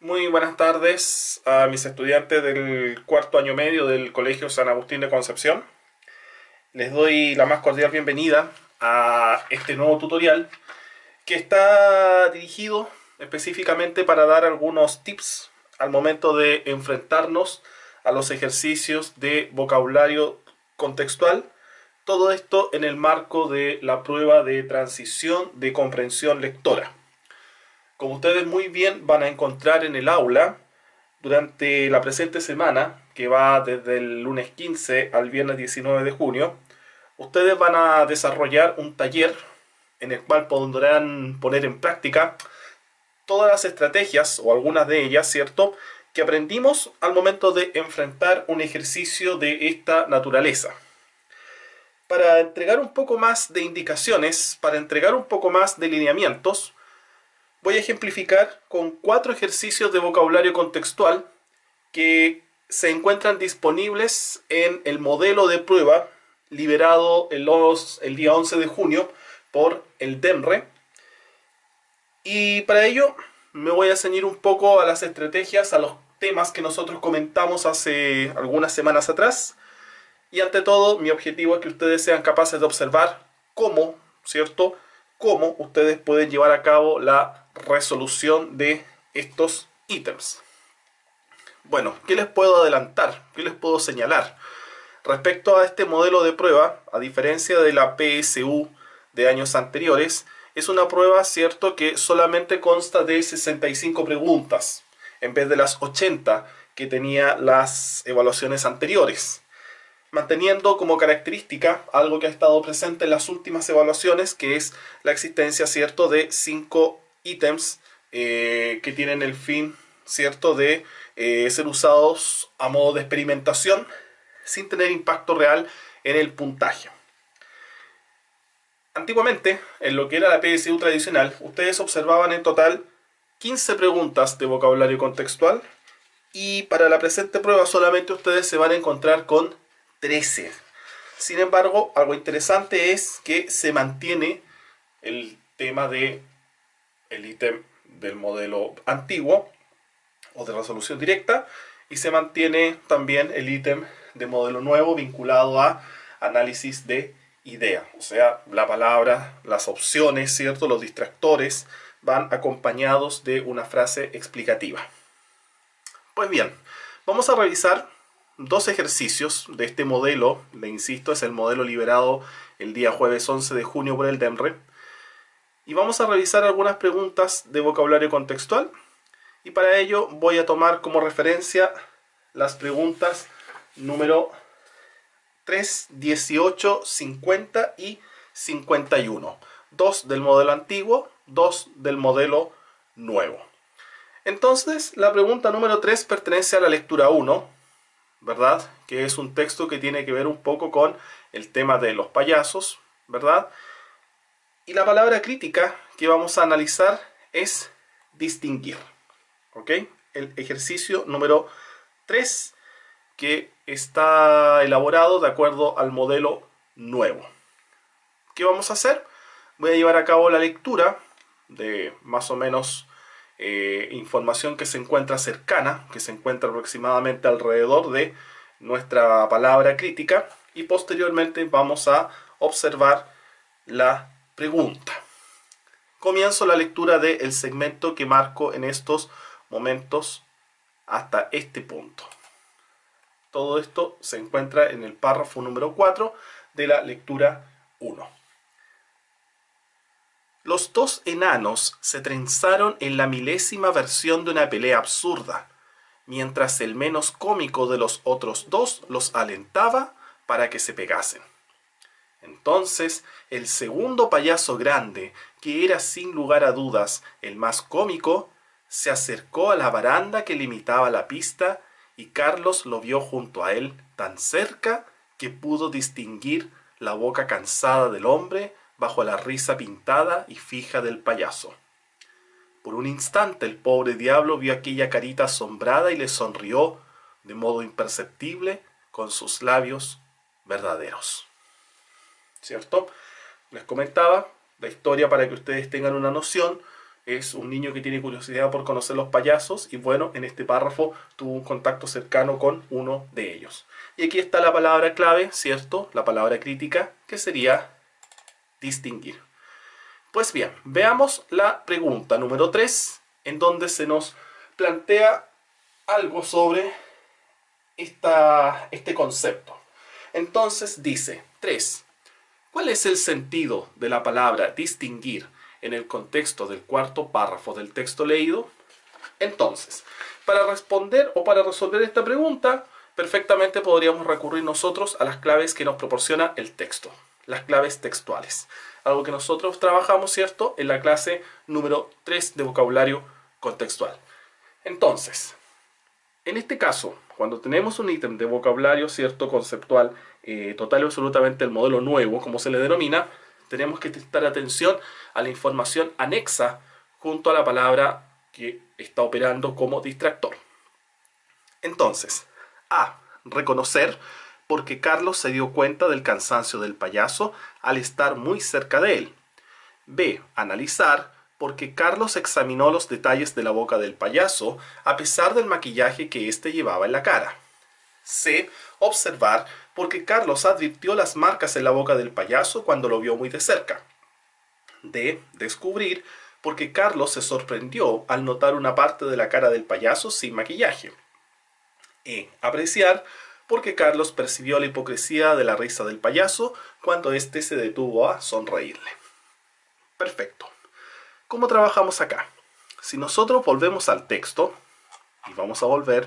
Muy buenas tardes a mis estudiantes del cuarto año medio del Colegio San Agustín de Concepción. Les doy la más cordial bienvenida a este nuevo tutorial que está dirigido específicamente para dar algunos tips al momento de enfrentarnos a los ejercicios de vocabulario contextual. Todo esto en el marco de la prueba de transición de comprensión lectora. Como ustedes muy bien van a encontrar en el aula, durante la presente semana, que va desde el lunes 15 al viernes 19 de junio, ustedes van a desarrollar un taller en el cual podrán poner en práctica todas las estrategias, o algunas de ellas, ¿cierto?, que aprendimos al momento de enfrentar un ejercicio de esta naturaleza. Para entregar un poco más de indicaciones, para entregar un poco más de lineamientos, voy a ejemplificar con 4 ejercicios de vocabulario contextual que se encuentran disponibles en el modelo de prueba liberado el día 11 de junio por el DEMRE. Y para ello me voy a ceñir un poco a las estrategias, a los temas que nosotros comentamos hace algunas semanas atrás. Y ante todo, mi objetivo es que ustedes sean capaces de observar cómo, ¿cierto?, cómo ustedes pueden llevar a cabo la resolución de estos ítems. Bueno, ¿qué les puedo adelantar? ¿Qué les puedo señalar? Respecto a este modelo de prueba, a diferencia de la PSU de años anteriores, es una prueba, cierto, que solamente consta de 65 preguntas, en vez de las 80 que tenía las evaluaciones anteriores, manteniendo como característica algo que ha estado presente en las últimas evaluaciones, que es la existencia, cierto, de 5 ítems que tienen el fin, cierto, de ser usados a modo de experimentación sin tener impacto real en el puntaje. Antiguamente, en lo que era la PSU tradicional, ustedes observaban en total 15 preguntas de vocabulario contextual, y para la presente prueba solamente ustedes se van a encontrar con 13. Sin embargo, algo interesante es que se mantiene el tema de el ítem del modelo antiguo o de resolución directa, y se mantiene también el ítem de modelo nuevo vinculado a análisis de idea. O sea, la palabra, las opciones, ¿cierto?, los distractores van acompañados de una frase explicativa. Pues bien, vamos a revisar dos ejercicios de este modelo. Le insisto, es el modelo liberado el día jueves 11 de junio por el DEMRE. Y vamos a revisar algunas preguntas de vocabulario contextual. Y para ello voy a tomar como referencia las preguntas número 3, 18, 50 y 51. 2 del modelo antiguo, 2 del modelo nuevo. Entonces, la pregunta número 3 pertenece a la lectura 1, ¿verdad? Que es un texto que tiene que ver un poco con el tema de los payasos, ¿verdad? Y la palabra crítica que vamos a analizar es distinguir, ¿ok? El ejercicio número 3, que está elaborado de acuerdo al modelo nuevo. ¿Qué vamos a hacer? Voy a llevar a cabo la lectura de más o menos información que se encuentra cercana, que se encuentra aproximadamente alrededor de nuestra palabra crítica, y posteriormente vamos a observar la pregunta. Comienzo la lectura del segmento que marco en estos momentos hasta este punto. Todo esto se encuentra en el párrafo número 4 de la lectura 1. Los dos enanos se trenzaron en la milésima versión de una pelea absurda, mientras el menos cómico de los otros dos los alentaba para que se pegasen. Entonces el segundo payaso grande, que era sin lugar a dudas el más cómico, se acercó a la baranda que limitaba la pista, y Carlos lo vio junto a él tan cerca que pudo distinguir la boca cansada del hombre bajo la risa pintada y fija del payaso. Por un instante el pobre diablo vio aquella carita asombrada y le sonrió de modo imperceptible con sus labios verdaderos. ¿Cierto? Les comentaba la historia para que ustedes tengan una noción. es un niño que tiene curiosidad por conocer los payasos y bueno, en este párrafo tuvo un contacto cercano con uno de ellos. Y aquí está la palabra clave, ¿cierto? La palabra crítica, que sería distinguir. Pues bien, veamos la pregunta número 3, en donde se nos plantea algo sobre este concepto. Entonces dice 3. ¿Cuál es el sentido de la palabra distinguir en el contexto del cuarto párrafo del texto leído? Entonces, para responder o para resolver esta pregunta, perfectamente podríamos recurrir nosotros a las claves que nos proporciona el texto, las claves textuales. Algo que nosotros trabajamos, ¿cierto?, en la clase número 3 de vocabulario contextual. Entonces, en este caso, cuando tenemos un ítem de vocabulario, ¿cierto?, conceptual, total y absolutamente el modelo nuevo, como se le denomina, tenemos que prestar atención a la información anexa junto a la palabra que está operando como distractor. Entonces, A. Reconocer, porque Carlos se dio cuenta del cansancio del payaso al estar muy cerca de él. B. Analizar, porque Carlos examinó los detalles de la boca del payaso a pesar del maquillaje que éste llevaba en la cara. C. Observar, porque Carlos advirtió las marcas en la boca del payaso cuando lo vio muy de cerca. D. Descubrir, porque Carlos se sorprendió al notar una parte de la cara del payaso sin maquillaje. E. Apreciar, porque Carlos percibió la hipocresía de la risa del payaso cuando éste se detuvo a sonreírle. Perfecto. ¿Cómo trabajamos acá? Si nosotros volvemos al texto, y vamos a volver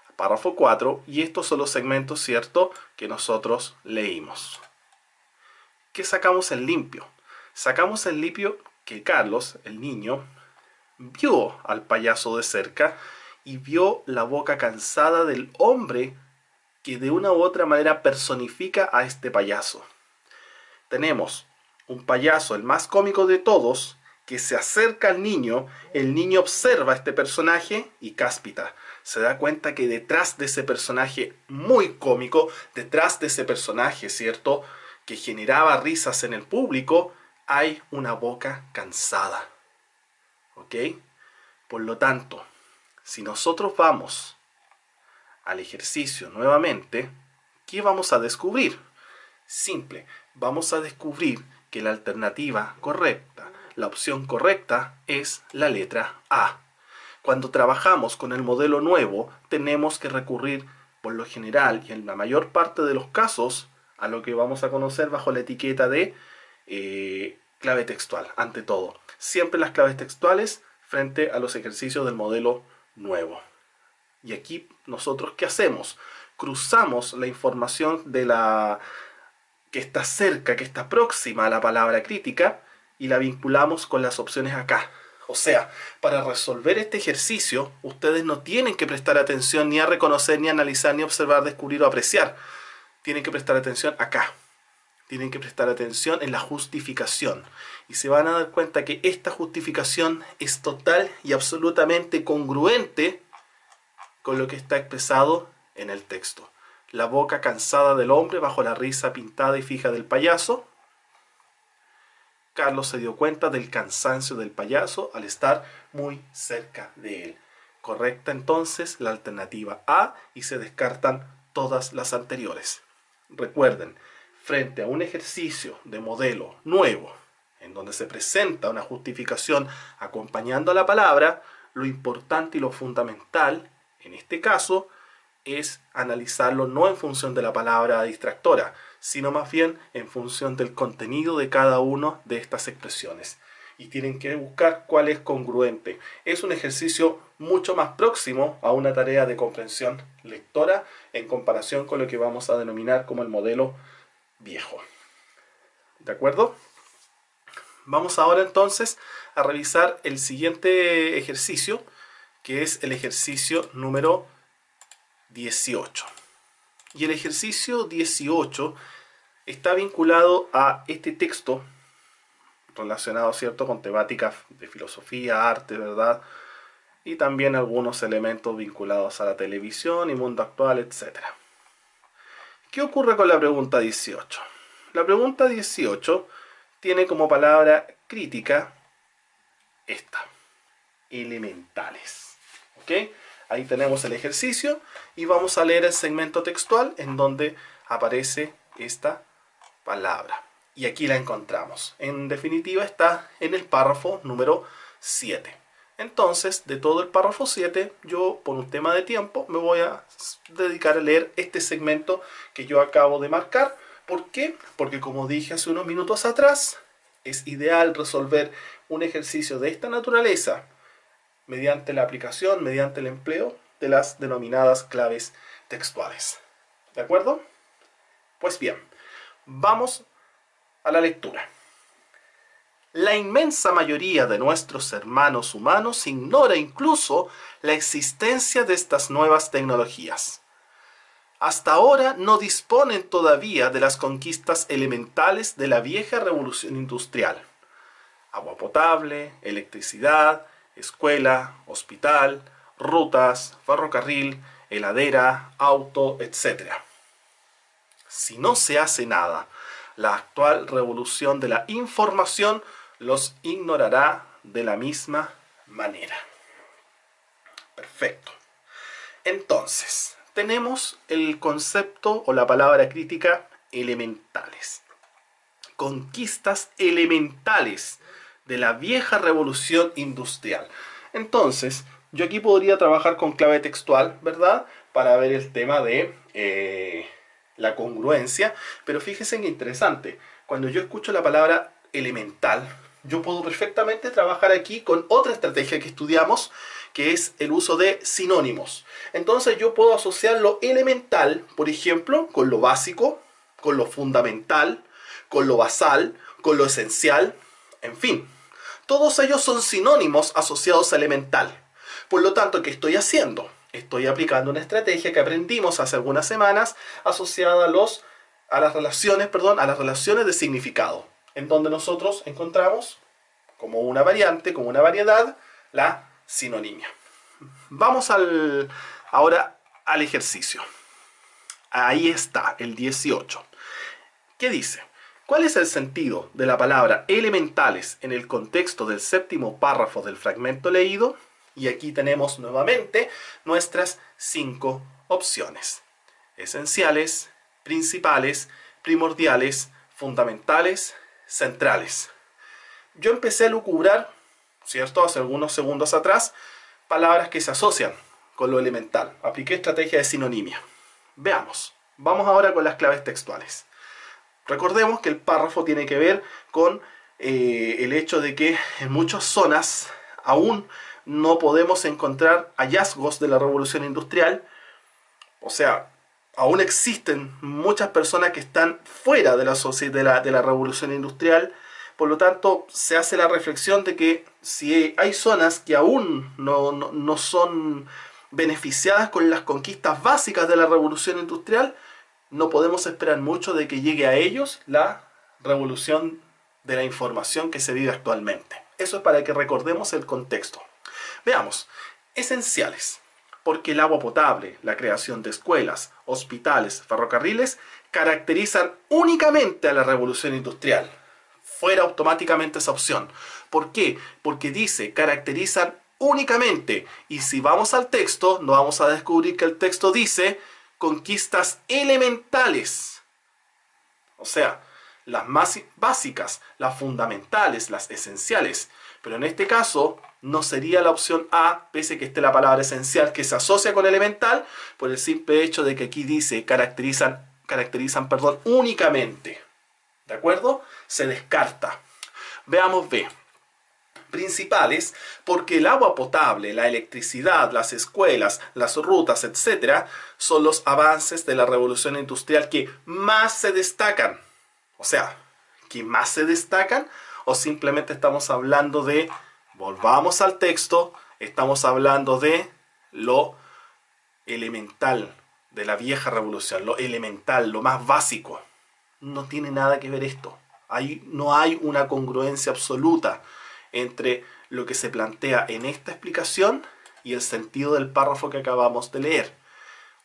al párrafo 4, y estos son los segmentos, ¿cierto?, que nosotros leímos. ¿Qué sacamos en limpio? Sacamos en limpio que Carlos, el niño, vio al payaso de cerca y vio la boca cansada del hombre que de una u otra manera personifica a este payaso. Tenemos un payaso, el más cómico de todos, que se acerca al niño, el niño observa a este personaje y cáspita. Se da cuenta que detrás de ese personaje muy cómico, detrás de ese personaje, ¿cierto?, que generaba risas en el público, hay una boca cansada. ¿Ok? Por lo tanto, si nosotros vamos al ejercicio nuevamente, ¿qué vamos a descubrir? Simple, vamos a descubrir que la alternativa correcta, la opción correcta es la letra A. Cuando trabajamos con el modelo nuevo, tenemos que recurrir, por lo general y en la mayor parte de los casos, a lo que vamos a conocer bajo la etiqueta de clave textual, ante todo. Siempre las claves textuales frente a los ejercicios del modelo nuevo. Y aquí nosotros, ¿qué hacemos? Cruzamos la información de la que está cerca, que está próxima a la palabra crítica y la vinculamos con las opciones acá. O sea, para resolver este ejercicio, ustedes no tienen que prestar atención ni a reconocer, ni a analizar, ni a observar, descubrir o apreciar. Tienen que prestar atención acá. Tienen que prestar atención en la justificación. Y se van a dar cuenta que esta justificación es total y absolutamente congruente con lo que está expresado en el texto. La boca cansada del hombre bajo la risa pintada y fija del payaso. Carlos se dio cuenta del cansancio del payaso al estar muy cerca de él. Correcta entonces la alternativa A y se descartan todas las anteriores. Recuerden, frente a un ejercicio de modelo nuevo, en donde se presenta una justificación acompañando a la palabra, lo importante y lo fundamental, en este caso, es analizarlo no en función de la palabra distractora, sino más bien en función del contenido de cada una de estas expresiones. Y tienen que buscar cuál es congruente. Es un ejercicio mucho más próximo a una tarea de comprensión lectora en comparación con lo que vamos a denominar como el modelo viejo. ¿De acuerdo? Vamos ahora entonces a revisar el siguiente ejercicio, que es el ejercicio número 18. Y el ejercicio 18 está vinculado a este texto relacionado, ¿cierto?, con temáticas de filosofía, arte, ¿verdad? Y también algunos elementos vinculados a la televisión y mundo actual, etc. ¿Qué ocurre con la pregunta 18? La pregunta 18 tiene como palabra crítica esta. Elementales. ¿Ok? Ahí tenemos el ejercicio y vamos a leer el segmento textual en donde aparece esta palabra. Y aquí la encontramos. En definitiva está en el párrafo número 7. Entonces, de todo el párrafo 7, yo por un tema de tiempo me voy a dedicar a leer este segmento que yo acabo de marcar. ¿Por qué? Porque como dije hace unos minutos atrás, es ideal resolver un ejercicio de esta naturaleza mediante la aplicación, mediante el empleo de las denominadas claves textuales. ¿De acuerdo? Pues bien, vamos a la lectura. La inmensa mayoría de nuestros hermanos humanos ignora incluso la existencia de estas nuevas tecnologías. Hasta ahora no disponen todavía de las conquistas elementales de la vieja revolución industrial. Agua potable, electricidad, escuela, hospital, rutas, ferrocarril, heladera, auto, etc. Si no se hace nada, la actual revolución de la información los ignorará de la misma manera. Perfecto. Entonces, tenemos el concepto o la palabra crítica elementales. Conquistas elementales de la vieja revolución industrial. Entonces, yo aquí podría trabajar con clave textual, ¿verdad? Para ver el tema de la congruencia. Pero fíjense que interesante. Cuando yo escucho la palabra elemental, yo puedo perfectamente trabajar aquí con otra estrategia que estudiamos, que es el uso de sinónimos. Entonces yo puedo asociar lo elemental, por ejemplo, con lo básico, con lo fundamental, con lo basal, con lo esencial, en fin. Todos ellos son sinónimos asociados a elemental. Por lo tanto, ¿qué estoy haciendo? Estoy aplicando una estrategia que aprendimos hace algunas semanas asociada a las relaciones de significado, en donde nosotros encontramos como una variante, como una variedad, la sinonimia. Vamos ahora al ejercicio. Ahí está, el 18. ¿Qué dice? ¿Cuál es el sentido de la palabra elementales en el contexto del séptimo párrafo del fragmento leído? Y aquí tenemos nuevamente nuestras 5 opciones. Esenciales, principales, primordiales, fundamentales, centrales. Yo empecé a lucubrar, ¿cierto? Hace algunos segundos atrás, palabras que se asocian con lo elemental. Apliqué estrategia de sinonimia. Veamos. Vamos ahora con las claves textuales. Recordemos que el párrafo tiene que ver con el hecho de que en muchas zonas aún no podemos encontrar hallazgos de la revolución industrial. O sea, aún existen muchas personas que están fuera de la revolución industrial. Por lo tanto, se hace la reflexión de que si hay zonas que aún no son beneficiadas con las conquistas básicas de la revolución industrial, no podemos esperar mucho de que llegue a ellos la revolución de la información que se vive actualmente. Eso es para que recordemos el contexto. Veamos, esenciales, porque el agua potable, la creación de escuelas, hospitales, ferrocarriles, caracterizan únicamente a la revolución industrial. Fuera automáticamente esa opción. ¿Por qué? Porque dice caracterizan únicamente. Y si vamos al texto, nos vamos a descubrir que el texto dice conquistas elementales. O sea, las más básicas, las fundamentales, las esenciales. Pero en este caso no sería la opción A, pese a que esté la palabra esencial que se asocia con elemental, por el simple hecho de que aquí dice caracterizan únicamente. ¿De acuerdo? Se descarta. Veamos B. Principales, porque el agua potable, la electricidad, las escuelas, las rutas, etc., son los avances de la revolución industrial que más se destacan. O sea, que más se destacan, o simplemente estamos hablando de, volvamos al texto, estamos hablando de lo elemental de la vieja revolución, lo elemental, lo más básico. No tiene nada que ver esto. No hay una congruencia absoluta entre lo que se plantea en esta explicación y el sentido del párrafo que acabamos de leer.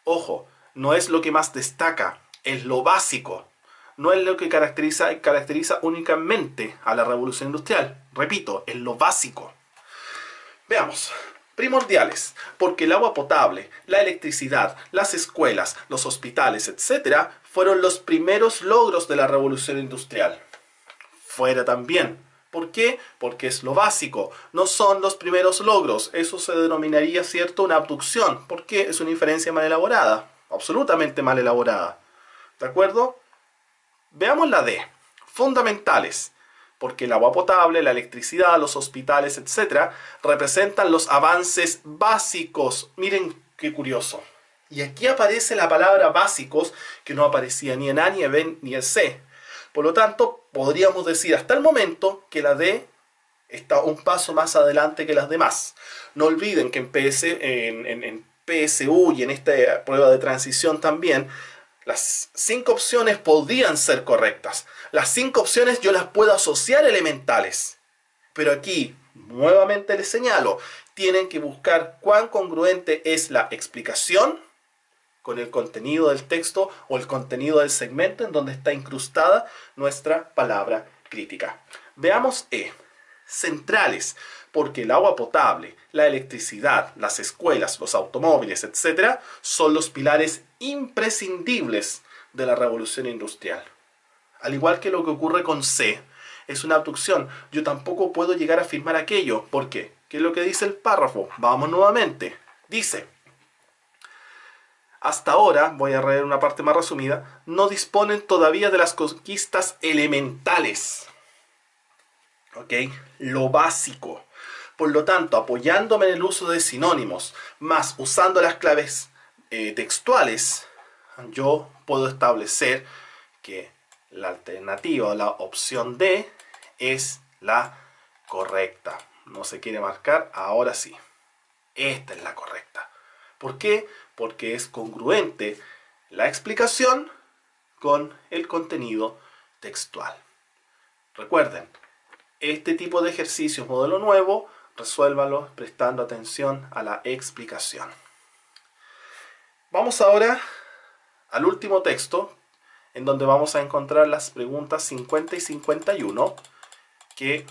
Ojo, no es lo que más destaca, es lo básico. No es lo que caracteriza únicamente a la revolución industrial. Repito, es lo básico. Veamos. Primordiales, porque el agua potable, la electricidad, las escuelas, los hospitales, etcétera, fueron los primeros logros de la revolución industrial. Fuera también. ¿Por qué? Porque es lo básico. No son los primeros logros. Eso se denominaría, ¿cierto?, una abducción. ¿Por qué? Es una inferencia mal elaborada. Absolutamente mal elaborada. ¿De acuerdo? Veamos la D. Fundamentales. Porque el agua potable, la electricidad, los hospitales, etc., representan los avances básicos. Miren qué curioso. Y aquí aparece la palabra básicos, que no aparecía ni en A, ni en B, ni en C. Por lo tanto, podríamos decir hasta el momento que la D está un paso más adelante que las demás. No olviden que en PSU y en esta prueba de transición también, las 5 opciones podrían ser correctas. Las 5 opciones yo las puedo asociar elementales. Pero aquí, nuevamente les señalo, tienen que buscar cuán congruente es la explicación con el contenido del texto o el contenido del segmento en donde está incrustada nuestra palabra crítica. Veamos E. Centrales, porque el agua potable, la electricidad, las escuelas, los automóviles, etc., son los pilares imprescindibles de la revolución industrial. Al igual que lo que ocurre con C, es una abducción. Yo tampoco puedo llegar a afirmar aquello. ¿Por qué? ¿Qué es lo que dice el párrafo? Vamos nuevamente. Dice: hasta ahora, voy a leer una parte más resumida, no disponen todavía de las conquistas elementales. ¿Ok? Lo básico. Por lo tanto, apoyándome en el uso de sinónimos, más usando las claves textuales, yo puedo establecer que la alternativa, la opción D, es la correcta. No se quiere marcar, ahora sí. Esta es la correcta. ¿Por qué? Porque es congruente la explicación con el contenido textual. Recuerden, este tipo de ejercicios modelo nuevo, resuélvalos prestando atención a la explicación. Vamos ahora al último texto, en donde vamos a encontrar las preguntas 50 y 51, que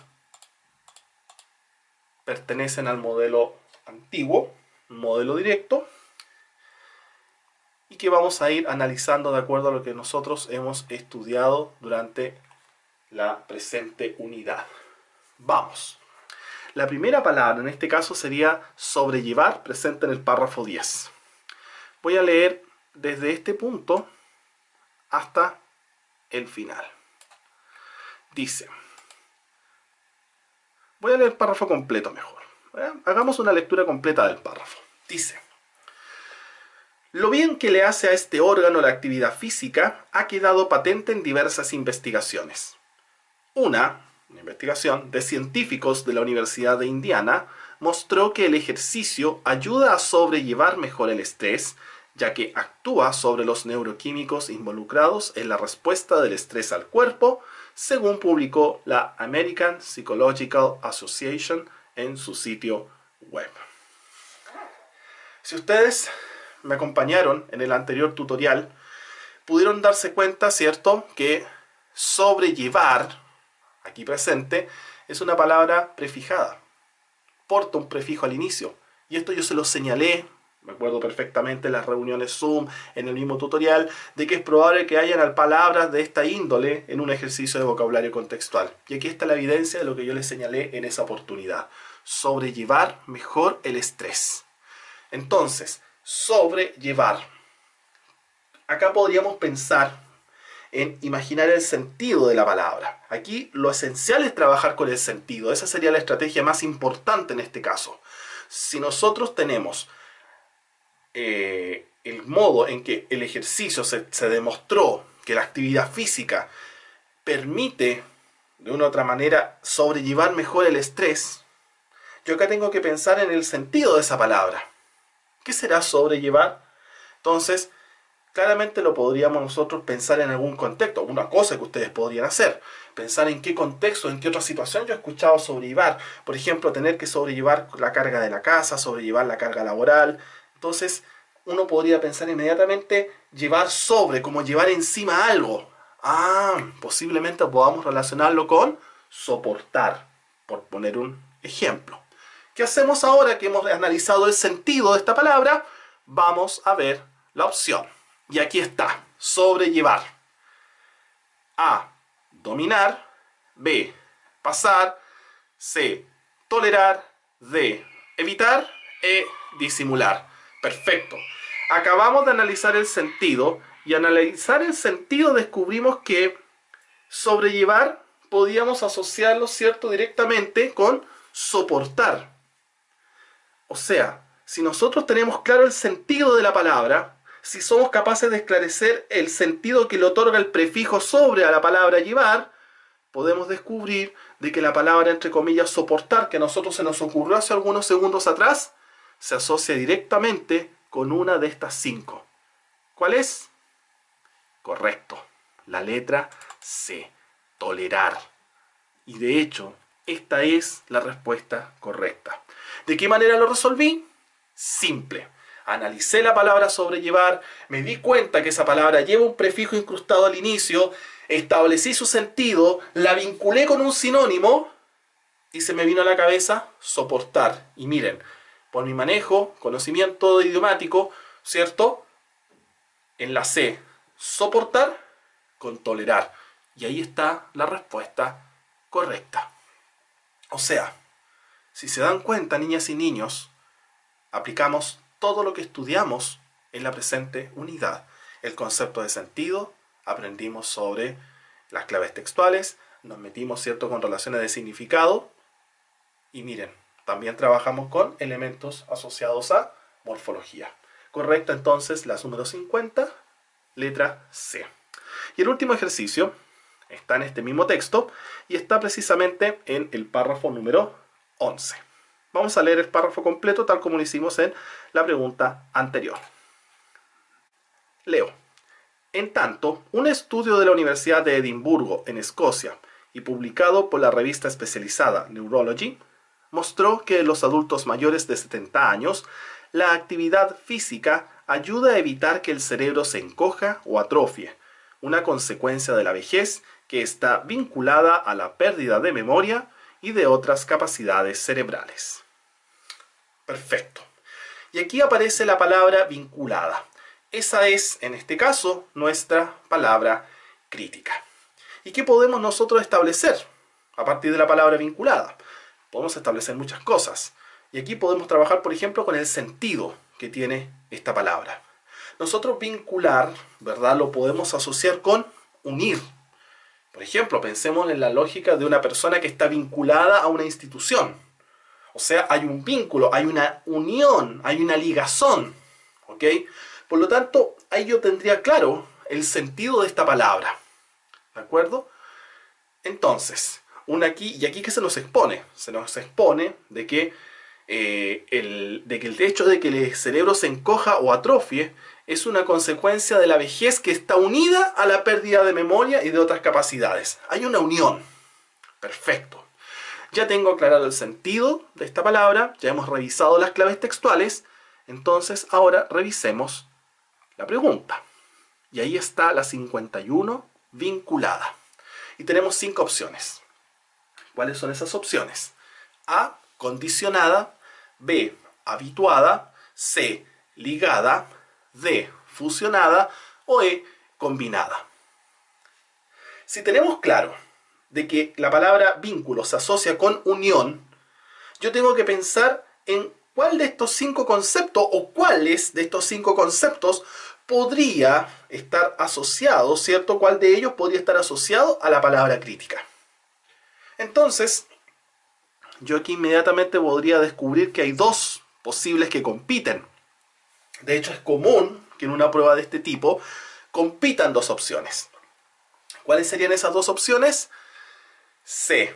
pertenecen al modelo antiguo, modelo directo, y que vamos a ir analizando de acuerdo a lo que nosotros hemos estudiado durante la presente unidad. Vamos. La primera palabra en este caso sería sobrellevar, presente en el párrafo 10. Voy a leer desde este punto hasta el final. Dice, voy a leer el párrafo completo mejor. Hagamos una lectura completa del párrafo. Dice: lo bien que le hace a este órgano la actividad física ha quedado patente en diversas investigaciones. Una investigación de científicos de la Universidad de Indiana mostró que el ejercicio ayuda a sobrellevar mejor el estrés, ya que actúa sobre los neuroquímicos involucrados en la respuesta del estrés al cuerpo, según publicó la American Psychological Association en su sitio web. Si ustedes me acompañaron en el anterior tutorial, pudieron darse cuenta, ¿cierto?, que sobrellevar, aquí presente, es una palabra prefijada. Porta un prefijo al inicio. Y esto yo se lo señalé, me acuerdo perfectamente en las reuniones Zoom, en el mismo tutorial, de que es probable que hayan palabras de esta índole en un ejercicio de vocabulario contextual. Y aquí está la evidencia de lo que yo les señalé en esa oportunidad. Sobrellevar mejor el estrés. Entonces, sobrellevar. Acá podríamos pensar en imaginar el sentido de la palabra. Aquí lo esencial es trabajar con el sentido. Esa sería la estrategia más importante en este caso. Si nosotros tenemos el modo en que el ejercicio se demostró que la actividad física permite de una u otra manera sobrellevar mejor el estrés, yo acá tengo que pensar en el sentido de esa palabra. ¿Qué será sobrellevar? Entonces, claramente lo podríamos nosotros pensar en algún contexto, una cosa que ustedes podrían hacer. Pensar en qué contexto, en qué otra situación yo he escuchado sobrellevar. Por ejemplo, tener que sobrellevar la carga de la casa, sobrellevar la carga laboral. Entonces, uno podría pensar inmediatamente llevar sobre, como llevar encima algo. Posiblemente podamos relacionarlo con soportar, por poner un ejemplo. ¿Qué hacemos ahora que hemos analizado el sentido de esta palabra? Vamos a ver la opción. Y aquí está, sobrellevar. A, dominar. B, pasar. C, tolerar. D, evitar. E, disimular. Perfecto. Acabamos de analizar el sentido y al analizar el sentido descubrimos que sobrellevar podíamos asociarlo, ¿cierto?, directamente con soportar. O sea, si nosotros tenemos claro el sentido de la palabra, si somos capaces de esclarecer el sentido que le otorga el prefijo sobre a la palabra llevar, podemos descubrir de que la palabra, entre comillas, soportar, que a nosotros se nos ocurrió hace algunos segundos atrás, se asocia directamente con una de estas 5. ¿Cuál es? Correcto, la letra C, tolerar. Y de hecho, esta es la respuesta correcta. ¿De qué manera lo resolví? Simple. Analicé la palabra sobrellevar, me di cuenta que esa palabra lleva un prefijo incrustado al inicio, establecí su sentido, la vinculé con un sinónimo y se me vino a la cabeza soportar. Y miren, por mi manejo, conocimiento idiomático, ¿cierto? Enlacé soportar con tolerar. Y ahí está la respuesta correcta. O sea, si se dan cuenta, niñas y niños, aplicamos todo lo que estudiamos en la presente unidad. El concepto de sentido, aprendimos sobre las claves textuales, nos metimos, ¿cierto?, con relaciones de significado. Y miren, también trabajamos con elementos asociados a morfología. Correcta entonces la número 50, letra C. Y el último ejercicio está en este mismo texto y está precisamente en el párrafo número 11. Vamos a leer el párrafo completo tal como lo hicimos en la pregunta anterior. Leo. En tanto, un estudio de la Universidad de Edimburgo, en Escocia, y publicado por la revista especializada Neurology, mostró que en los adultos mayores de 70 años, la actividad física ayuda a evitar que el cerebro se encoja o atrofie, una consecuencia de la vejez que está vinculada a la pérdida de memoria y de otras capacidades cerebrales. Perfecto. Y aquí aparece la palabra vinculada. Esa es, en este caso, nuestra palabra crítica. ¿Y qué podemos nosotros establecer a partir de la palabra vinculada? Podemos establecer muchas cosas. Y aquí podemos trabajar, por ejemplo, con el sentido que tiene esta palabra. Nosotros vincular, ¿verdad?, lo podemos asociar con unir. Por ejemplo, pensemos en la lógica de una persona que está vinculada a una institución. O sea, hay un vínculo, hay una unión, hay una ligazón. ¿Ok? Por lo tanto, ahí yo tendría claro el sentido de esta palabra. ¿De acuerdo? Entonces, y aquí ¿qué se nos expone? Se nos expone de que el hecho de que el cerebro se encoja o atrofie es una consecuencia de la vejez que está unida a la pérdida de memoria y de otras capacidades. Hay una unión. Perfecto. Ya tengo aclarado el sentido de esta palabra, ya hemos revisado las claves textuales, entonces ahora revisemos la pregunta. Y ahí está la 51 vinculada. Y tenemos 5 opciones. ¿Cuáles son esas opciones? A, condicionada. B, habituada. C, ligada. D, fusionada. O E, combinada. Si tenemos claro de que la palabra vínculo se asocia con unión, yo tengo que pensar en cuál de estos 5 conceptos o cuáles de estos 5 conceptos podría estar asociado, ¿cierto? ¿Cuál de ellos podría estar asociado a la palabra crítica? Entonces, yo aquí inmediatamente podría descubrir que hay 2 posibles que compiten. De hecho, es común que en una prueba de este tipo compitan 2 opciones. ¿Cuáles serían esas 2 opciones? C,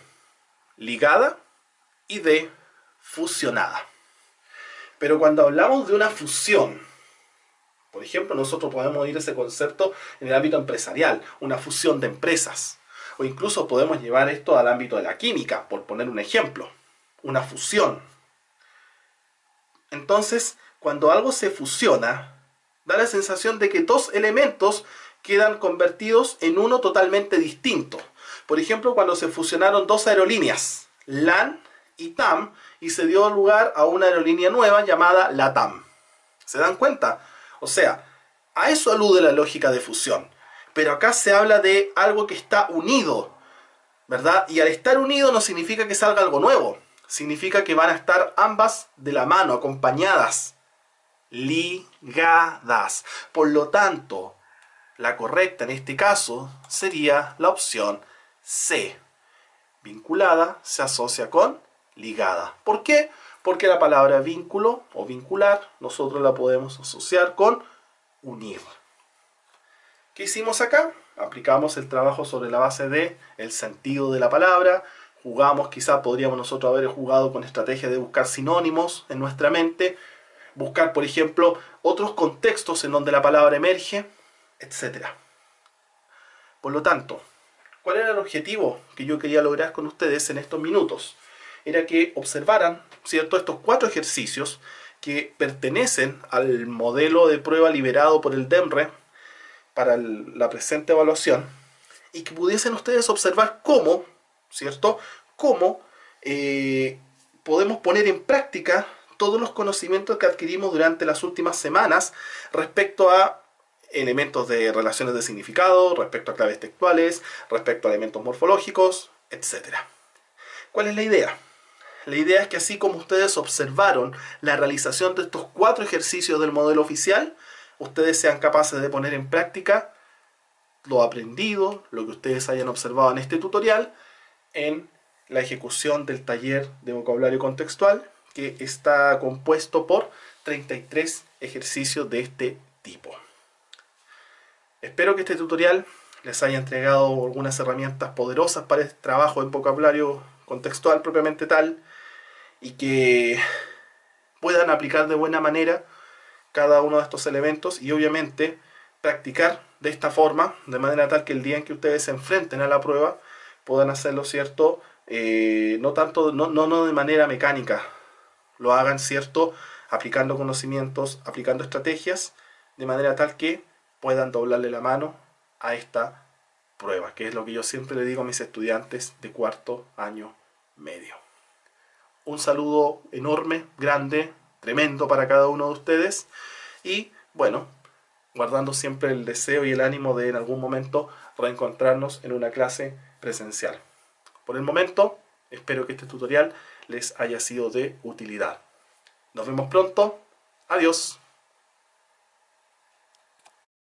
ligada, y D, fusionada. Pero cuando hablamos de una fusión, por ejemplo, nosotros podemos ir a ese concepto en el ámbito empresarial, una fusión de empresas. O incluso podemos llevar esto al ámbito de la química, por poner un ejemplo. Una fusión. Entonces, cuando algo se fusiona, da la sensación de que 2 elementos quedan convertidos en uno totalmente distinto. Por ejemplo, cuando se fusionaron 2 aerolíneas, LAN y TAM, y se dio lugar a una aerolínea nueva llamada LATAM. ¿Se dan cuenta? O sea, a eso alude la lógica de fusión. Pero acá se habla de algo que está unido, ¿verdad? Y al estar unido no significa que salga algo nuevo. Significa que van a estar ambas de la mano, acompañadas, ligadas. Por lo tanto, la correcta en este caso sería la opción C. Vinculada se asocia con ligada. ¿Por qué? Porque la palabra vínculo o vincular nosotros la podemos asociar con unir. ¿Qué hicimos acá? Aplicamos el trabajo sobre la base de el sentido de la palabra. Jugamos, quizá podríamos nosotros haber jugado con estrategias de buscar sinónimos en nuestra mente. Buscar, por ejemplo, otros contextos en donde la palabra emerge, etc. Por lo tanto, ¿cuál era el objetivo que yo quería lograr con ustedes en estos minutos? Era que observaran, ¿cierto?, estos 4 ejercicios que pertenecen al modelo de prueba liberado por el DEMRE para la presente evaluación, y que pudiesen ustedes observar cómo, ¿cierto?, cómo podemos poner en práctica todos los conocimientos que adquirimos durante las últimas semanas respecto a elementos de relaciones de significado, respecto a claves textuales, respecto a elementos morfológicos, etc. ¿Cuál es la idea? La idea es que así como ustedes observaron la realización de estos 4 ejercicios del modelo oficial, ustedes sean capaces de poner en práctica lo aprendido, lo que ustedes hayan observado en este tutorial, en la ejecución del taller de vocabulario contextual, que está compuesto por 33 ejercicios de este tipo. Espero que este tutorial les haya entregado algunas herramientas poderosas para este trabajo en vocabulario contextual propiamente tal, y que puedan aplicar de buena manera cada uno de estos elementos y obviamente practicar de esta forma, de manera tal que el día en que ustedes se enfrenten a la prueba puedan hacerlo, ¿cierto? No de manera mecánica, lo hagan, ¿cierto?, aplicando conocimientos, aplicando estrategias, de manera tal que puedan doblarle la mano a esta prueba, que es lo que yo siempre le digo a mis estudiantes de cuarto año medio. Un saludo enorme, grande, tremendo para cada uno de ustedes, y bueno, guardando siempre el deseo y el ánimo de en algún momento reencontrarnos en una clase presencial. Por el momento, espero que este tutorial les haya sido de utilidad. Nos vemos pronto. Adiós.